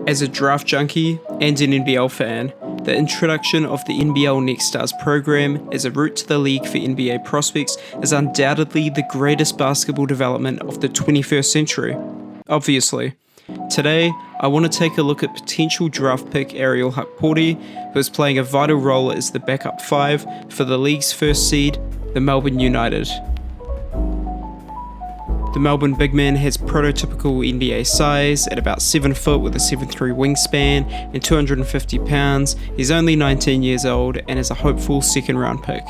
As a draft junkie and an NBL fan, the introduction of the NBL Next Stars program as a route to the league for NBA prospects is undoubtedly the greatest basketball development of the 21st century. Obviously. Today, I want to take a look at potential draft pick Ariel Hukporti, who is playing a vital role as the backup 5 for the league's first seed, the Melbourne United. The Melbourne big man has prototypical NBA size at about 7 foot with a 7'3" wingspan and 250 pounds. He's only 19 years old and is a hopeful second round pick.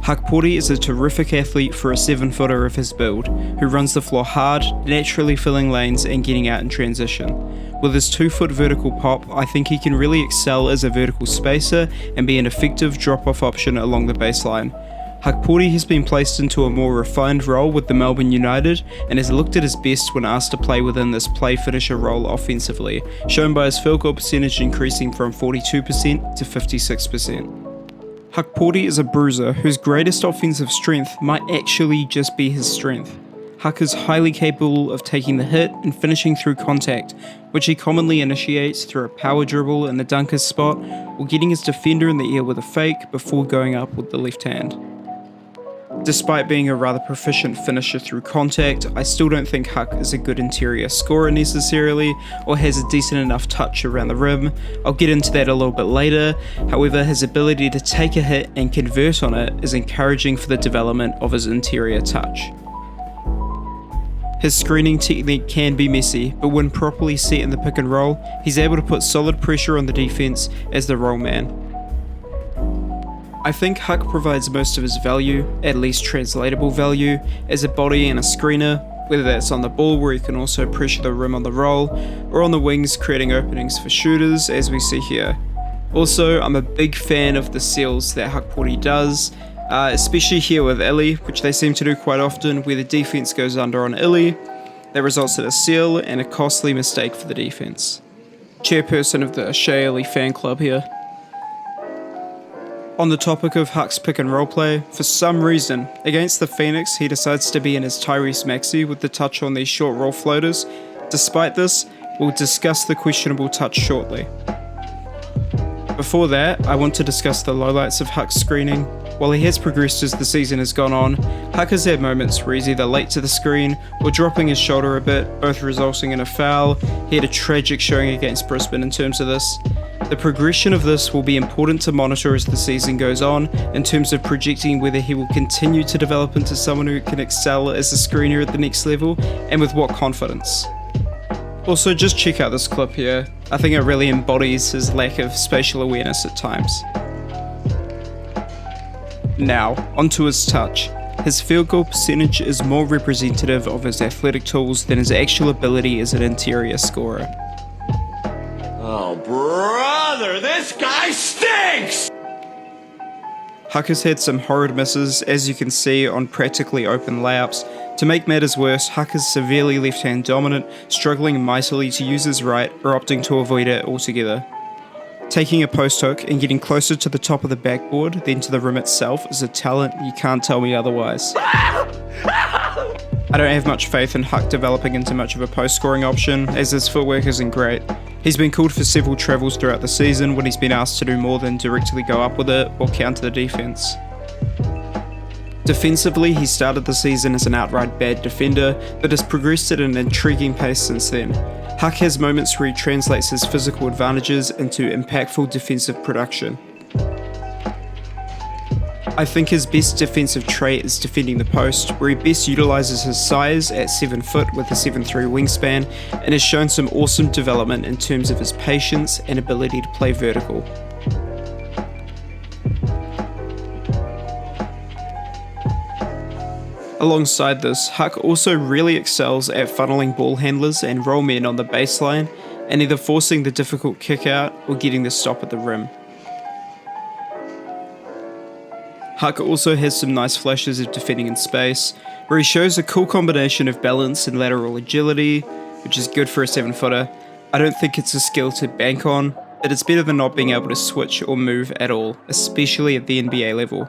Hukporti is a terrific athlete for a 7-footer of his build, who runs the floor hard, naturally filling lanes and getting out in transition. With his 2-foot vertical pop, I think he can really excel as a vertical spacer and be an effective drop-off option along the baseline. Hukporti has been placed into a more refined role with the Melbourne United and has looked at his best when asked to play within this play finisher role offensively, shown by his field goal percentage increasing from 42% to 56%. Hukporti is a bruiser whose greatest offensive strength might actually just be his strength. Huck is highly capable of taking the hit and finishing through contact, which he commonly initiates through a power dribble in the dunker's spot or getting his defender in the ear with a fake before going up with the left hand. Despite being a rather proficient finisher through contact, I still don't think Huck is a good interior scorer necessarily, or has a decent enough touch around the rim. I'll get into that a little bit later. However, his ability to take a hit and convert on it is encouraging for the development of his interior touch. His screening technique can be messy, but when properly set in the pick and roll, he's able to put solid pressure on the defense as the roll man. I think Huck provides most of his value, at least translatable value, as a body and a screener, whether that's on the ball where he can also pressure the rim on the roll, or on the wings creating openings for shooters as we see here. Also, I'm a big fan of the seals that Hukporti does, especially here with Illy, which they seem to do quite often, where the defense goes under on Illy. That results in a seal and a costly mistake for the defense. Chairperson of the Shea Illy fan club here. On the topic of Huck's pick and roll play, for some reason, against the Phoenix he decides to be in his Tyrese Maxey with the touch on these short roll floaters. Despite this, we'll discuss the questionable touch shortly. Before that, I want to discuss the lowlights of Huck's screening. While he has progressed as the season has gone on, Huck has had moments where he's either late to the screen or dropping his shoulder a bit, both resulting in a foul. He had a tragic showing against Brisbane in terms of this. The progression of this will be important to monitor as the season goes on, in terms of projecting whether he will continue to develop into someone who can excel as a screener at the next level, and with what confidence. Also, just check out this clip here. I think it really embodies his lack of spatial awareness at times. Now, onto his touch. His field goal percentage is more representative of his athletic tools than his actual ability as an interior scorer. Oh, brother, this guy stinks! Huck has had some horrid misses, as you can see on practically open layups. To make matters worse, Huck is severely left-hand dominant, struggling mightily to use his right or opting to avoid it altogether. Taking a post hook and getting closer to the top of the backboard than to the rim itself is a talent, you can't tell me otherwise. I don't have much faith in Huck developing into much of a post-scoring option, as his footwork isn't great. He's been called for several travels throughout the season when he's been asked to do more than directly go up with it or counter the defense. Defensively, he started the season as an outright bad defender, but has progressed at an intriguing pace since then. Huck has moments where he translates his physical advantages into impactful defensive production. I think his best defensive trait is defending the post, where he best utilises his size at 7 foot with a 7'3" wingspan, and has shown some awesome development in terms of his patience and ability to play vertical. Alongside this, Huck also really excels at funneling ball handlers and roll men on the baseline, and either forcing the difficult kick out or getting the stop at the rim. Huck also has some nice flashes of defending in space, where he shows a cool combination of balance and lateral agility, which is good for a 7-footer. I don't think it's a skill to bank on, but it's better than not being able to switch or move at all, especially at the NBA level.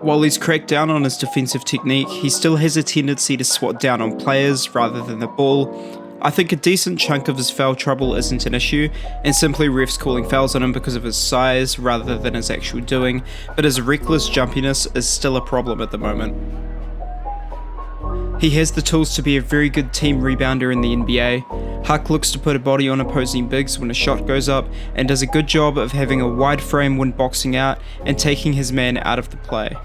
While he's cracked down on his defensive technique, he still has a tendency to swat down on players rather than the ball. I think a decent chunk of his foul trouble isn't an issue, and simply refs calling fouls on him because of his size rather than his actual doing, but his reckless jumpiness is still a problem at the moment. He has the tools to be a very good team rebounder in the NBA. Huck looks to put a body on opposing bigs when a shot goes up, and does a good job of having a wide frame when boxing out and taking his man out of the play.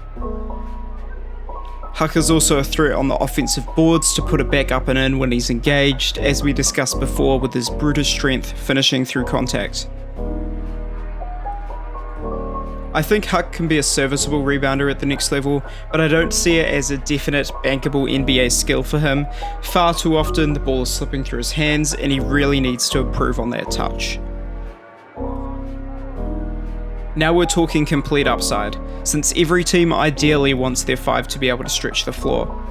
Huck is also a threat on the offensive boards to put it back up and in when he's engaged, as we discussed before with his brutish strength finishing through contact. I think Huck can be a serviceable rebounder at the next level, but I don't see it as a definite bankable NBA skill for him. Far too often the ball is slipping through his hands and he really needs to improve on that touch. Now we're talking complete upside, since every team ideally wants their 5 to be able to stretch the floor.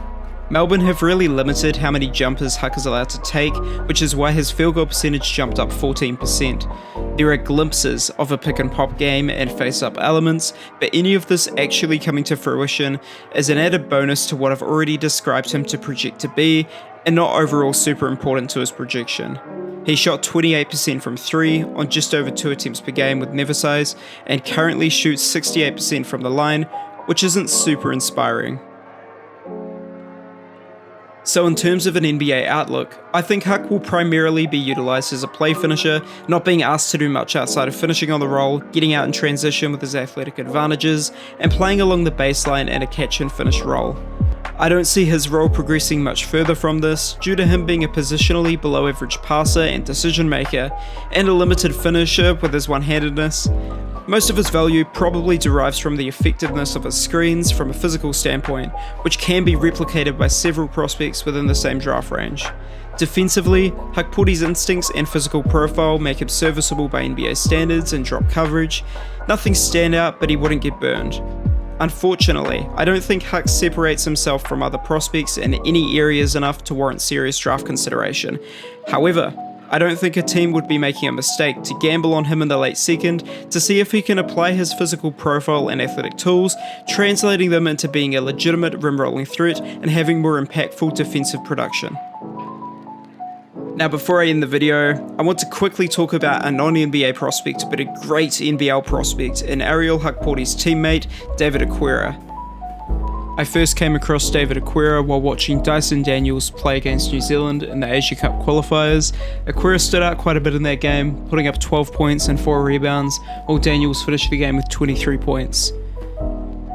Melbourne have really limited how many jumpers Huck is allowed to take, which is why his field goal percentage jumped up 14%. There are glimpses of a pick and pop game and face-up elements, but any of this actually coming to fruition is an added bonus to what I've already described him to project to be, and not overall super important to his projection. He shot 28% from 3 on just over 2 attempts per game with never size, and currently shoots 68% from the line, which isn't super inspiring. So in terms of an NBA outlook, I think Huck will primarily be utilised as a play finisher, not being asked to do much outside of finishing on the roll, getting out in transition with his athletic advantages, and playing along the baseline in a catch and finish role. I don't see his role progressing much further from this, due to him being a positionally below average passer and decision maker, and a limited finisher with his one-handedness. Most of his value probably derives from the effectiveness of his screens from a physical standpoint, which can be replicated by several prospects within the same draft range. Defensively, Hukporti's instincts and physical profile make him serviceable by NBA standards and drop coverage. Nothing standout, but he wouldn't get burned. Unfortunately, I don't think Huck separates himself from other prospects in any areas enough to warrant serious draft consideration. However, I don't think a team would be making a mistake to gamble on him in the late second to see if he can apply his physical profile and athletic tools, translating them into being a legitimate rim-rolling threat and having more impactful defensive production. Now before I end the video, I want to quickly talk about a non-NBA prospect but a great NBL prospect in Ariel Hukporti's teammate, David Okwera. I first came across David Okwera while watching Dyson Daniels play against New Zealand in the Asia Cup qualifiers. Okwera stood out quite a bit in that game, putting up 12 points and 4 rebounds, while Daniels finished the game with 23 points.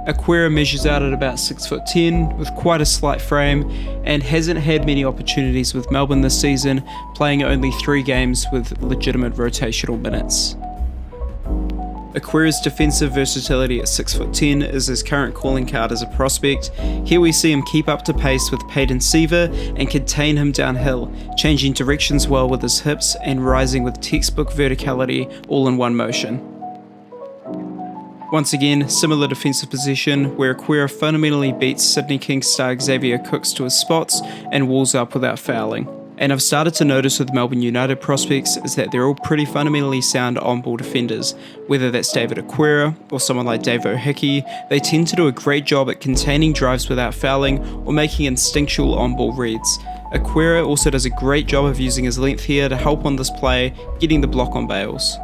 Okwera measures out at about 6'10", with quite a slight frame, and hasn't had many opportunities with Melbourne this season, playing only 3 games with legitimate rotational minutes. Okwera's defensive versatility at 6'10" is his current calling card as a prospect. Here we see him keep up to pace with Peyton Seaver and contain him downhill, changing directions well with his hips and rising with textbook verticality all in one motion. Once again, similar defensive position where Okwera fundamentally beats Sydney Kings star Xavier Cooks to his spots and walls up without fouling. And I've started to notice with Melbourne United prospects is that they're all pretty fundamentally sound on-ball defenders. Whether that's David Okwera or someone like Dave O'Hickey, they tend to do a great job at containing drives without fouling or making instinctual on-ball reads. Okwera also does a great job of using his length here to help on this play, getting the block on Bales.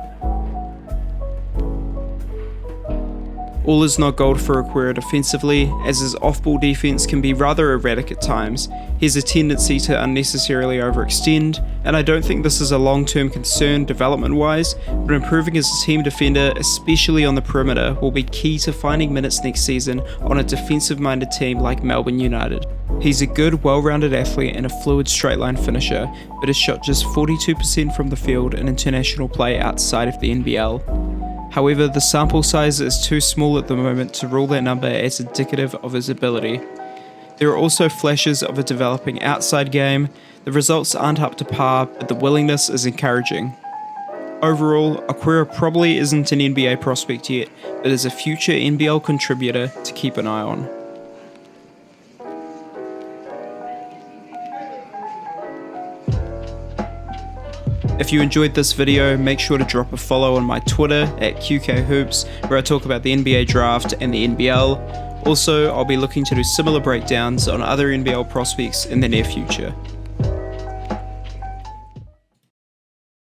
All is not gold for Okwera defensively, as his off-ball defense can be rather erratic at times. He has a tendency to unnecessarily overextend, and I don't think this is a long-term concern development-wise, but improving as a team defender, especially on the perimeter, will be key to finding minutes next season on a defensive-minded team like Melbourne United. He's a good, well-rounded athlete and a fluid straight-line finisher, but has shot just 42% from the field in international play outside of the NBL. However, the sample size is too small at the moment to rule that number as indicative of his ability. There are also flashes of a developing outside game. The results aren't up to par, but the willingness is encouraging. Overall, Okwera probably isn't an NBA prospect yet, but is a future NBL contributor to keep an eye on. If you enjoyed this video, make sure to drop a follow on my Twitter at QKHoops, where I talk about the NBA draft and the NBL. Also, I'll be looking to do similar breakdowns on other NBL prospects in the near future.